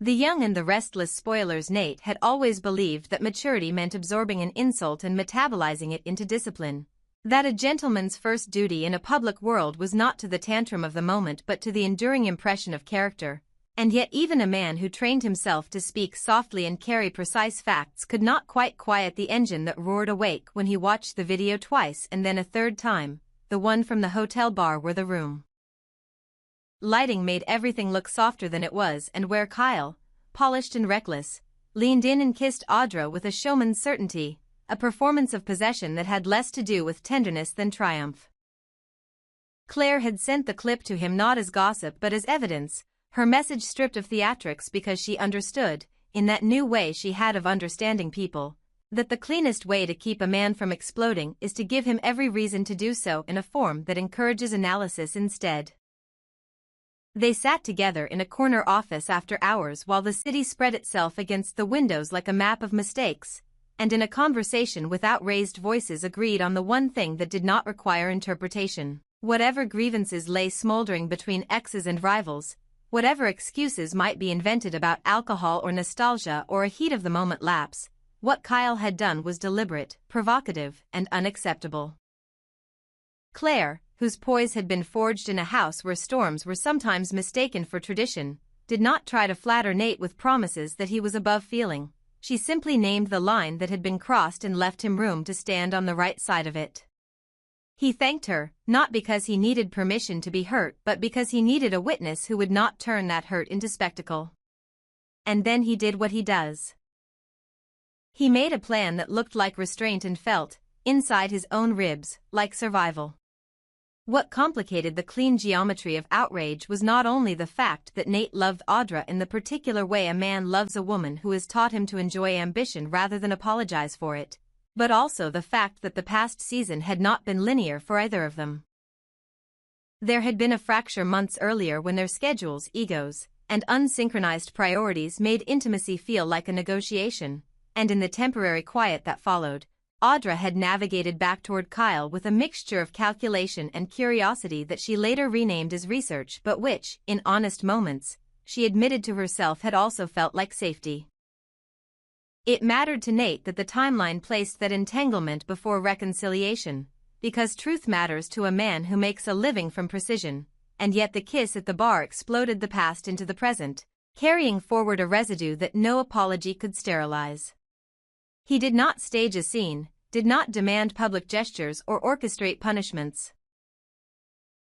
The young and the restless spoilers Nate had always believed that maturity meant absorbing an insult and metabolizing it into discipline. That a gentleman's first duty in a public world was not to the tantrum of the moment but to the enduring impression of character. And yet even a man who trained himself to speak softly and carry precise facts could not quite quiet the engine that roared awake when he watched the video twice and then a third time, the one from the hotel bar where the room lighting made everything look softer than it was, and where Kyle, polished and reckless, leaned in and kissed Audra with a showman's certainty, a performance of possession that had less to do with tenderness than triumph. Claire had sent the clip to him not as gossip but as evidence, her message stripped of theatrics because she understood, in that new way she had of understanding people, that the cleanest way to keep a man from exploding is to give him every reason to do so in a form that encourages analysis instead. They sat together in a corner office after hours while the city spread itself against the windows like a map of mistakes, and in a conversation without raised voices agreed on the one thing that did not require interpretation. Whatever grievances lay smoldering between exes and rivals, whatever excuses might be invented about alcohol or nostalgia or a heat-of-the-moment lapse, what Kyle had done was deliberate, provocative, and unacceptable. Claire, whose poise had been forged in a house where storms were sometimes mistaken for tradition, did not try to flatter Nate with promises that he was above feeling. She simply named the line that had been crossed and left him room to stand on the right side of it. He thanked her, not because he needed permission to be hurt but because he needed a witness who would not turn that hurt into spectacle. And then he did what he does. He made a plan that looked like restraint and felt, inside his own ribs, like survival. What complicated the clean geometry of outrage was not only the fact that Nate loved Audra in the particular way a man loves a woman who has taught him to enjoy ambition rather than apologize for it, but also the fact that the past season had not been linear for either of them. There had been a fracture months earlier when their schedules, egos, and unsynchronized priorities made intimacy feel like a negotiation, and in the temporary quiet that followed, Audra had navigated back toward Kyle with a mixture of calculation and curiosity that she later renamed as research but which, in honest moments, she admitted to herself had also felt like safety. It mattered to Nate that the timeline placed that entanglement before reconciliation, because truth matters to a man who makes a living from precision, and yet the kiss at the bar exploded the past into the present, carrying forward a residue that no apology could sterilize. He did not stage a scene, did not demand public gestures or orchestrate punishments.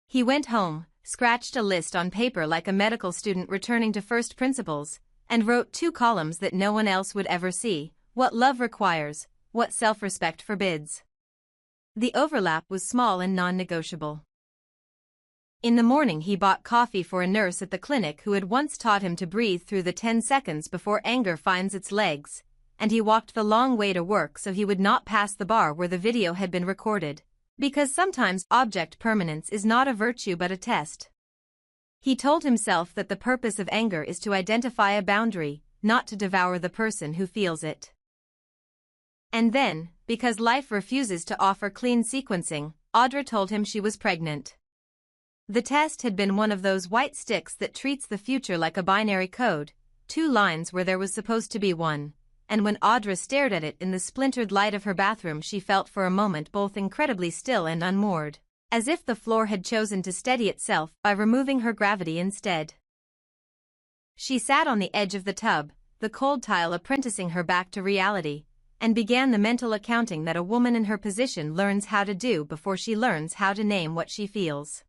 He went home, scratched a list on paper like a medical student returning to first principles, and wrote 2 columns that no one else would ever see: what love requires, what self-respect forbids. The overlap was small and non-negotiable. In the morning he bought coffee for a nurse at the clinic who had once taught him to breathe through the 10 seconds before anger finds its legs, and he walked the long way to work so he would not pass the bar where the video had been recorded, because sometimes object permanence is not a virtue but a test. He told himself that the purpose of anger is to identify a boundary, not to devour the person who feels it. And then, because life refuses to offer clean sequencing, Audra told him she was pregnant. The test had been one of those white sticks that treats the future like a binary code, 2 lines where there was supposed to be 1. And when Audra stared at it in the splintered light of her bathroom she felt for a moment both incredibly still and unmoored, as if the floor had chosen to steady itself by removing her gravity instead. She sat on the edge of the tub, the cold tile apprenticing her back to reality, and began the mental accounting that a woman in her position learns how to do before she learns how to name what she feels.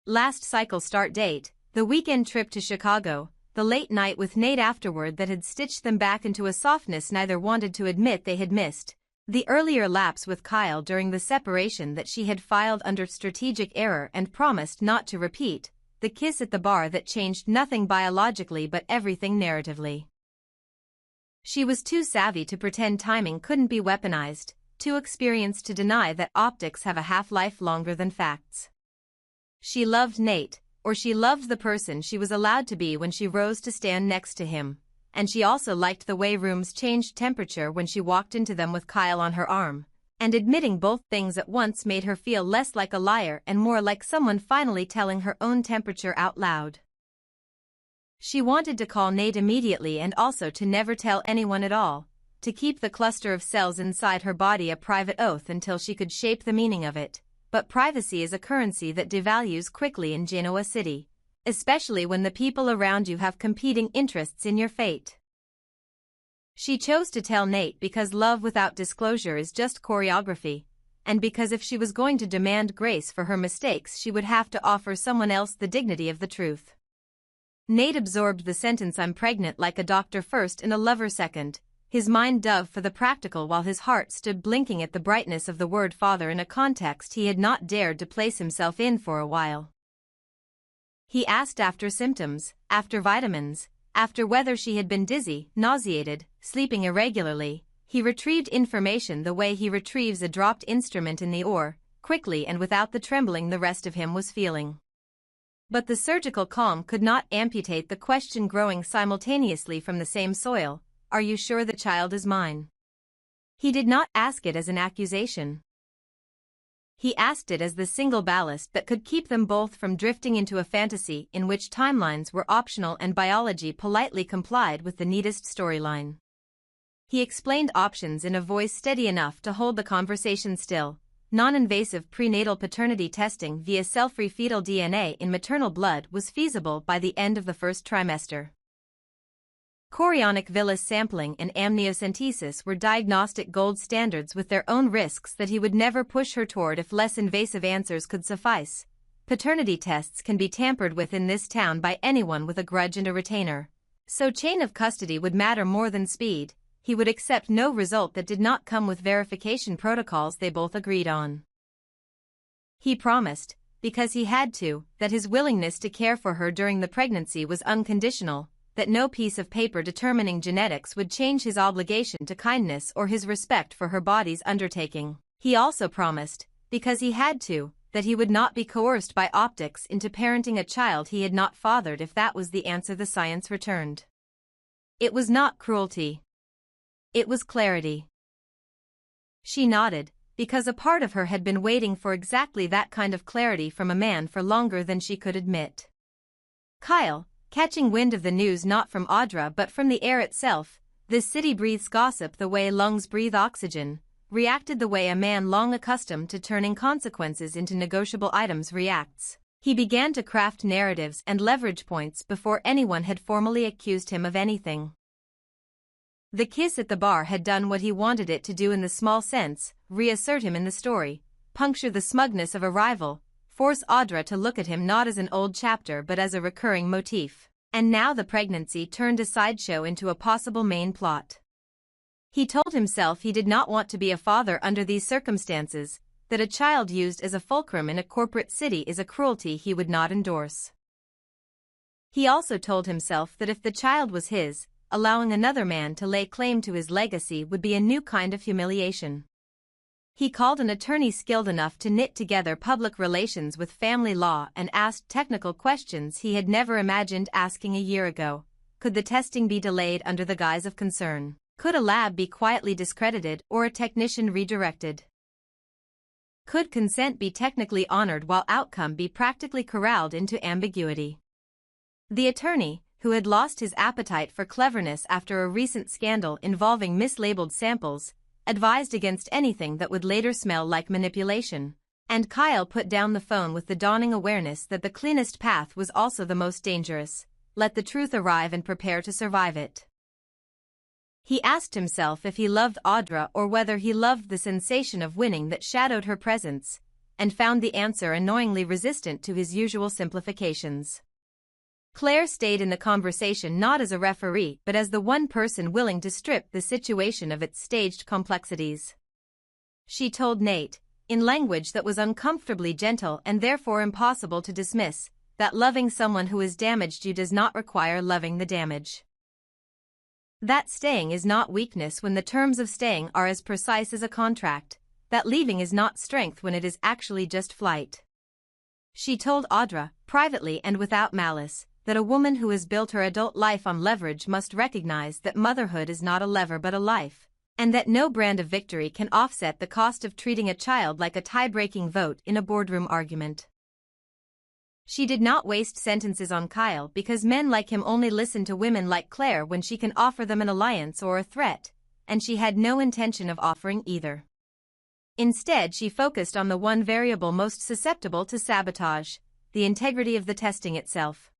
Last cycle start date, the weekend trip to Chicago, the late night with Nate afterward that had stitched them back into a softness neither wanted to admit they had missed, the earlier lapse with Kyle during the separation that she had filed under strategic error and promised not to repeat, the kiss at the bar that changed nothing biologically but everything narratively. She was too savvy to pretend timing couldn't be weaponized, too experienced to deny that optics have a half-life longer than facts. She loved Nate, or she loved the person she was allowed to be when she rose to stand next to him, and she also liked the way rooms changed temperature when she walked into them with Kyle on her arm, and admitting both things at once made her feel less like a liar and more like someone finally telling her own temperature out loud. She wanted to call Nate immediately and also to never tell anyone at all, to keep the cluster of cells inside her body a private oath until she could shape the meaning of it. But privacy is a currency that devalues quickly in Genoa City, especially when the people around you have competing interests in your fate. She chose to tell Nate because love without disclosure is just choreography, and because if she was going to demand grace for her mistakes she would have to offer someone else the dignity of the truth. Nate absorbed the sentence "I'm pregnant" like a doctor first and a lover second, his mind dove for the practical while his heart stood blinking at the brightness of the word father in a context he had not dared to place himself in for a while. He asked after symptoms, after vitamins, after whether she had been dizzy, nauseated, sleeping irregularly. He retrieved information the way he retrieves a dropped instrument in the oar, quickly and without the trembling the rest of him was feeling. But the surgical calm could not amputate the question growing simultaneously from the same soil: "Are you sure the child is mine?" He did not ask it as an accusation. He asked it as the single ballast that could keep them both from drifting into a fantasy in which timelines were optional and biology politely complied with the neatest storyline. He explained options in a voice steady enough to hold the conversation still. Non-invasive prenatal paternity testing via cell-free fetal DNA in maternal blood was feasible by the end of the first trimester. Chorionic villus sampling and amniocentesis were diagnostic gold standards with their own risks that he would never push her toward if less invasive answers could suffice. Paternity tests can be tampered with in this town by anyone with a grudge and a retainer. So chain of custody would matter more than speed. He would accept no result that did not come with verification protocols they both agreed on. He promised, because he had to, that his willingness to care for her during the pregnancy was unconditional, that no piece of paper determining genetics would change his obligation to kindness or his respect for her body's undertaking. He also promised, because he had to, that he would not be coerced by optics into parenting a child he had not fathered if that was the answer the science returned. It was not cruelty. It was clarity. She nodded, because a part of her had been waiting for exactly that kind of clarity from a man for longer than she could admit. Kyle, catching wind of the news not from Audra but from the air itself, this city breathes gossip the way lungs breathe oxygen, reacted the way a man long accustomed to turning consequences into negotiable items reacts. He began to craft narratives and leverage points before anyone had formally accused him of anything. The kiss at the bar had done what he wanted it to do in the small sense: reassert him in the story, puncture the smugness of a rival, force Audra to look at him not as an old chapter but as a recurring motif. And now the pregnancy turned a sideshow into a possible main plot. He told himself he did not want to be a father under these circumstances, that a child used as a fulcrum in a corporate city is a cruelty he would not endorse. He also told himself that if the child was his, allowing another man to lay claim to his legacy would be a new kind of humiliation. He called an attorney skilled enough to knit together public relations with family law and asked technical questions he had never imagined asking a year ago. Could the testing be delayed under the guise of concern? Could a lab be quietly discredited or a technician redirected? Could consent be technically honored while outcome be practically corralled into ambiguity? The attorney, who had lost his appetite for cleverness after a recent scandal involving mislabeled samples, advised against anything that would later smell like manipulation, and Kyle put down the phone with the dawning awareness that the cleanest path was also the most dangerous: let the truth arrive and prepare to survive it. He asked himself if he loved Audra or whether he loved the sensation of winning that shadowed her presence, and found the answer annoyingly resistant to his usual simplifications. Claire stayed in the conversation not as a referee but as the one person willing to strip the situation of its staged complexities. She told Nate, in language that was uncomfortably gentle and therefore impossible to dismiss, that loving someone who has damaged you does not require loving the damage. That staying is not weakness when the terms of staying are as precise as a contract, that leaving is not strength when it is actually just flight. She told Audra, privately and without malice, that a woman who has built her adult life on leverage must recognize that motherhood is not a lever but a life, and that no brand of victory can offset the cost of treating a child like a tie-breaking vote in a boardroom argument. She did not waste sentences on Kyle because men like him only listen to women like Claire when she can offer them an alliance or a threat, and she had no intention of offering either. Instead, she focused on the one variable most susceptible to sabotage, the integrity of the testing itself.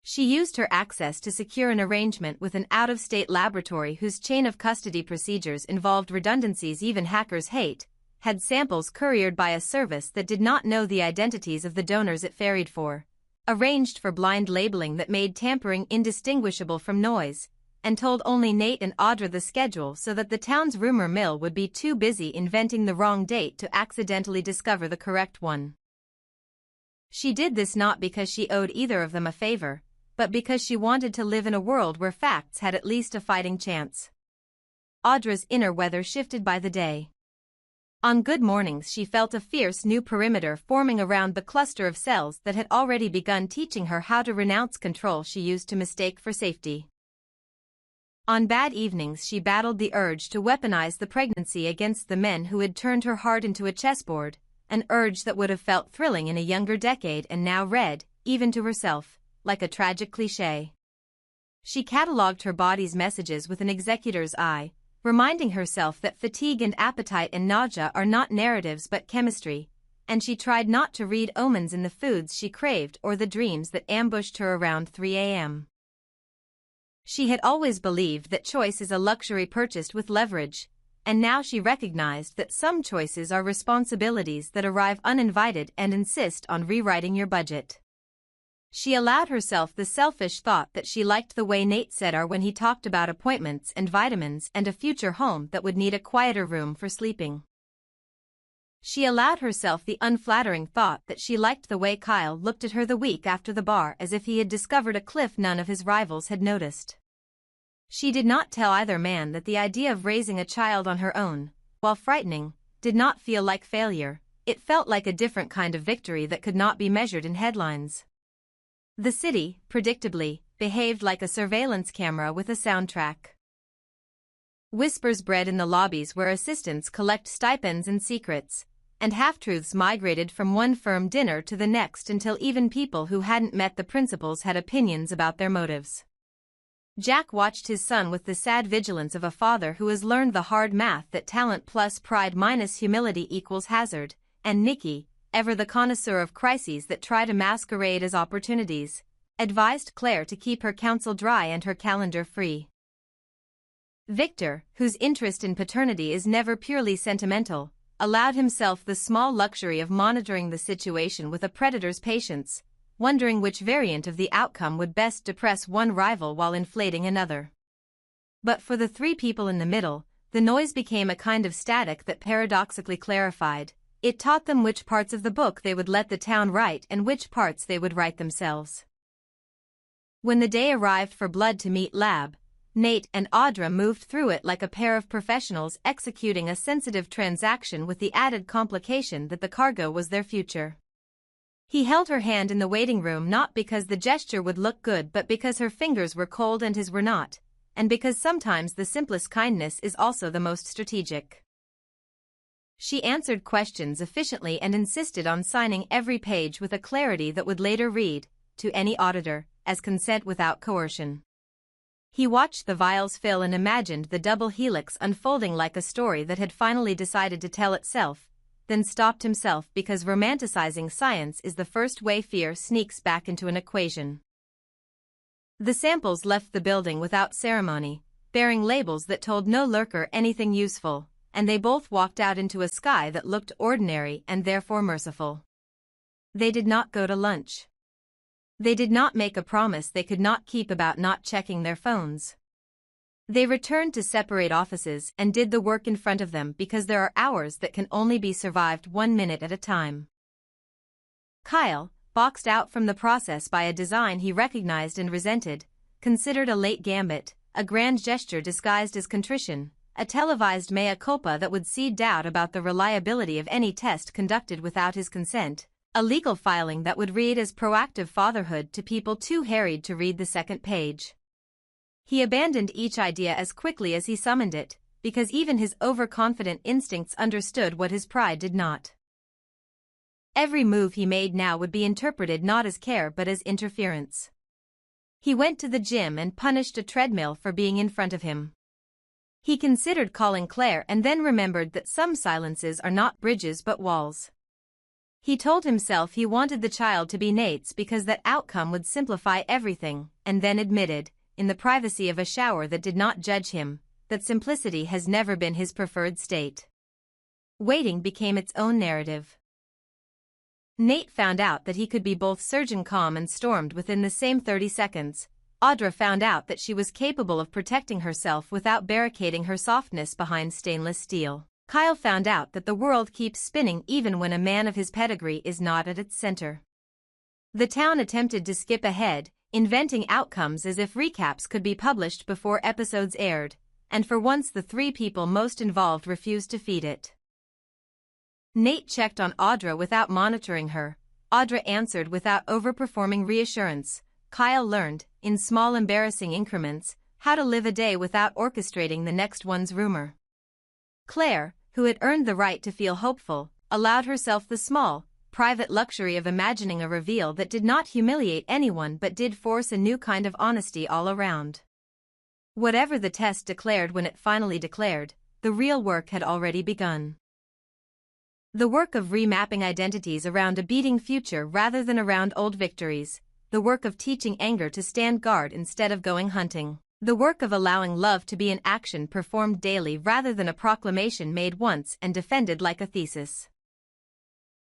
She used her access to secure an arrangement with an out-of-state laboratory whose chain of custody procedures involved redundancies even hackers hate, had samples couriered by a service that did not know the identities of the donors it ferried for, arranged for blind labeling that made tampering indistinguishable from noise, and told only Nate and Audra the schedule so that the town's rumor mill would be too busy inventing the wrong date to accidentally discover the correct one. She did this not because she owed either of them a favor, but because she wanted to live in a world where facts had at least a fighting chance. Audra's inner weather shifted by the day. On good mornings she felt a fierce new perimeter forming around the cluster of cells that had already begun teaching her how to renounce control she used to mistake for safety. On bad evenings she battled the urge to weaponize the pregnancy against the men who had turned her heart into a chessboard, an urge that would have felt thrilling in a younger decade and now read, even to herself, like a tragic cliché. She catalogued her body's messages with an executor's eye, reminding herself that fatigue and appetite and nausea are not narratives but chemistry, and she tried not to read omens in the foods she craved or the dreams that ambushed her around 3 a.m. She had always believed that choice is a luxury purchased with leverage, and now she recognized that some choices are responsibilities that arrive uninvited and insist on rewriting your budget. She allowed herself the selfish thought that she liked the way Nate said her when he talked about appointments and vitamins and a future home that would need a quieter room for sleeping. She allowed herself the unflattering thought that she liked the way Kyle looked at her the week after the bar as if he had discovered a cliff none of his rivals had noticed. She did not tell either man that the idea of raising a child on her own, while frightening, did not feel like failure. It felt like a different kind of victory that could not be measured in headlines. The city, predictably, behaved like a surveillance camera with a soundtrack. Whispers bred in the lobbies where assistants collect stipends and secrets, and half-truths migrated from one firm dinner to the next until even people who hadn't met the principals had opinions about their motives. Jack watched his son with the sad vigilance of a father who has learned the hard math that talent plus pride minus humility equals hazard, and Nikki, ever the connoisseur of crises that try to masquerade as opportunities, advised Claire to keep her counsel dry and her calendar free. Victor, whose interest in paternity is never purely sentimental, allowed himself the small luxury of monitoring the situation with a predator's patience, wondering which variant of the outcome would best depress one rival while inflating another. But for the three people in the middle, the noise became a kind of static that paradoxically clarified. It taught them which parts of the book they would let the town write and which parts they would write themselves. When the day arrived for Blood to meet Lab, Nate and Audra moved through it like a pair of professionals executing a sensitive transaction with the added complication that the cargo was their future. He held her hand in the waiting room not because the gesture would look good but because her fingers were cold and his were not, and because sometimes the simplest kindness is also the most strategic. She answered questions efficiently and insisted on signing every page with a clarity that would later read, to any auditor, as consent without coercion. He watched the vials fill and imagined the double helix unfolding like a story that had finally decided to tell itself, then stopped himself because romanticizing science is the first way fear sneaks back into an equation. The samples left the building without ceremony, bearing labels that told no lurker anything useful, and they both walked out into a sky that looked ordinary and therefore merciful. They did not go to lunch. They did not make a promise they could not keep about not checking their phones. They returned to separate offices and did the work in front of them because there are hours that can only be survived 1 minute at a time. Kyle, boxed out from the process by a design he recognized and resented, considered a late gambit, a grand gesture disguised as contrition, a televised mea culpa that would seed doubt about the reliability of any test conducted without his consent, a legal filing that would read as proactive fatherhood to people too harried to read the second page. He abandoned each idea as quickly as he summoned it, because even his overconfident instincts understood what his pride did not. Every move he made now would be interpreted not as care but as interference. He went to the gym and punished a treadmill for being in front of him. He considered calling Claire and then remembered that some silences are not bridges but walls. He told himself he wanted the child to be Nate's because that outcome would simplify everything, and then admitted, in the privacy of a shower that did not judge him, that simplicity has never been his preferred state. Waiting became its own narrative. Nate found out that he could be both surgeon calm and stormed within the same 30 seconds. Audra found out that she was capable of protecting herself without barricading her softness behind stainless steel. Kyle found out that the world keeps spinning even when a man of his pedigree is not at its center. The town attempted to skip ahead, inventing outcomes as if recaps could be published before episodes aired, and for once the three people most involved refused to feed it. Nate checked on Audra without monitoring her. Audra answered without overperforming reassurance. Kyle learned, in small embarrassing increments, how to live a day without orchestrating the next one's rumor. Claire, who had earned the right to feel hopeful, allowed herself the small, private luxury of imagining a reveal that did not humiliate anyone but did force a new kind of honesty all around. Whatever the test declared when it finally declared, the real work had already begun. The work of remapping identities around a beating future rather than around old victories, the work of teaching anger to stand guard instead of going hunting, the work of allowing love to be an action performed daily rather than a proclamation made once and defended like a thesis.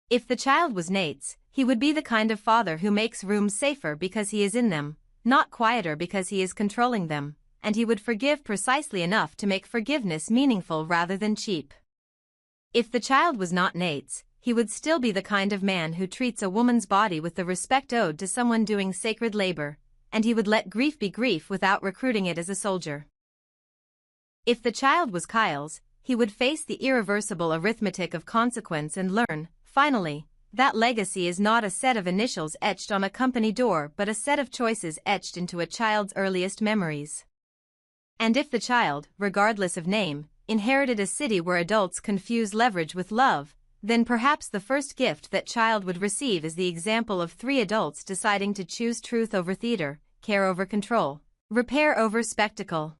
If the child was Nate's, he would be the kind of father who makes rooms safer because he is in them, not quieter because he is controlling them, and he would forgive precisely enough to make forgiveness meaningful rather than cheap. If the child was not Nate's, he would still be the kind of man who treats a woman's body with the respect owed to someone doing sacred labor, and he would let grief be grief without recruiting it as a soldier. If the child was Kyle's, he would face the irreversible arithmetic of consequence and learn, finally, that legacy is not a set of initials etched on a company door but a set of choices etched into a child's earliest memories. And if the child, regardless of name, inherited a city where adults confuse leverage with love, then perhaps the first gift that child would receive is the example of three adults deciding to choose truth over theater, care over control, repair over spectacle.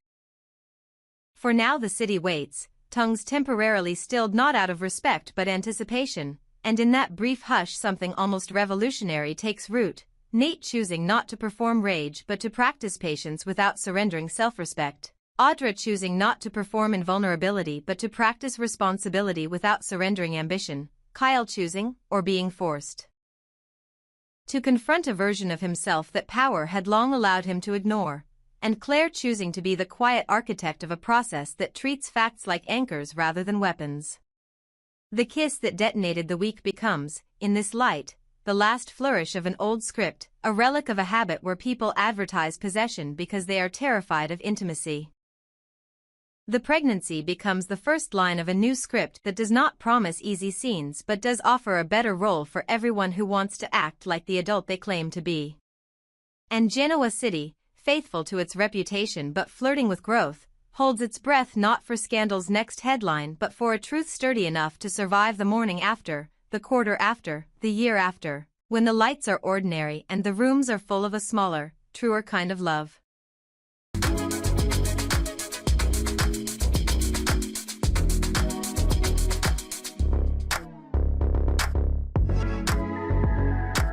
For now the city waits, tongues temporarily stilled not out of respect but anticipation, and in that brief hush something almost revolutionary takes root, Nate choosing not to perform rage but to practice patience without surrendering self-respect. Audra choosing not to perform invulnerability but to practice responsibility without surrendering ambition, Kyle choosing, or being forced, to confront a version of himself that power had long allowed him to ignore, and Claire choosing to be the quiet architect of a process that treats facts like anchors rather than weapons. The kiss that detonated the week becomes, in this light, the last flourish of an old script, a relic of a habit where people advertise possession because they are terrified of intimacy. The pregnancy becomes the first line of a new script that does not promise easy scenes but does offer a better role for everyone who wants to act like the adult they claim to be. And Genoa City, faithful to its reputation but flirting with growth, holds its breath not for scandal's next headline but for a truth sturdy enough to survive the morning after, the quarter after, the year after, when the lights are ordinary and the rooms are full of a smaller, truer kind of love.